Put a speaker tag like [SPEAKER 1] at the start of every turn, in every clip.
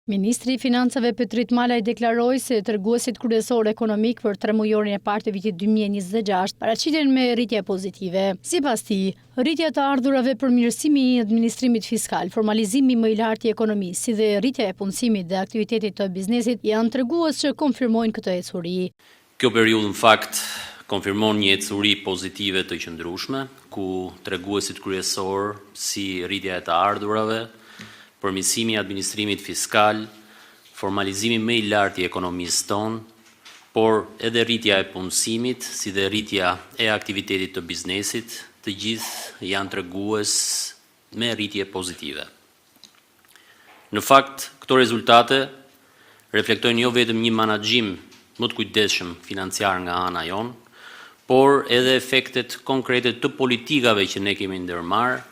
[SPEAKER 1] Ministri i Financave Petrit Malaj deklaroi se treguesit kryesor ekonomik për 3 mujorin e parë të vitit 2026 paraqiten me rritje pozitive. Sipas tij, rritja e të ardhurave, përmirësimi i administrimit fiskal, formalizimi më i lartë i ekonomisë, si dhe rritja e punësimit dhe aktivitetit të biznesit janë tregues që konfirmojnë këtë ecuri.
[SPEAKER 2] Kjo periudhë në fakt konfirmon një ecuri pozitive të qëndrueshme, ku treguesit kryesor si rritja e të ardhurave, përmirësimi i administrimit fiskal, formalizimi më i lartë i ekonomisë tonë, por edhe rritja e punësimit, si dhe rritja e aktivitetit të biznesit, të gjithë janë tregues me rritje pozitive. Në fakt, këto rezultate reflektojnë jo vetëm një menaxhim më të kujdesshëm financiar nga ana jonë, por edhe efektet konkrete të politikave që ne kemi ndërmarrë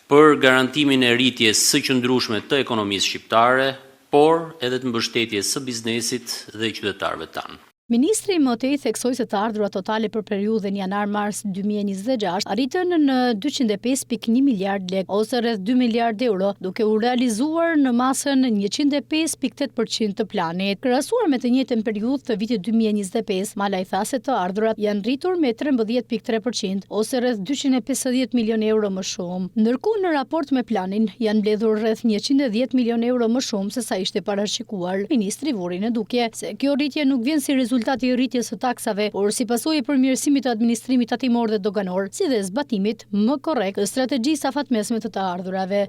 [SPEAKER 2] për garantimin e rritjes së qëndrueshme të ekonomisë shqiptare, por edhe të mbështetjes së biznesit dhe qytetarëve tanë.
[SPEAKER 1] Ministri më tej theksoi se të ardhurat totale për periudhën janar-mars 2026 arritën në 205.1 miliard lek ose rreth 2 miliard euro, duke u realizuar në masën 105.8% të planit. Krahasuar me të njëjtën periudhë të vitit 2025, Malaj tha se të ardhurat janë rritur me 13.3% ose rreth 250 milion euro më shumë. Ndërkohë në raport me planin janë mbledhur rreth 110 milion euro më shumë se sa ishte parashikuar. Ministri vuri në dukje se kjo rritje nuk vjen si rezultati i rritjes së taksave, por si pasojë e përmirësimit të administrimit tatimor dhe doganor, si dhe zbatimit më korrekt të strategjisë afatmesme të ardhurave.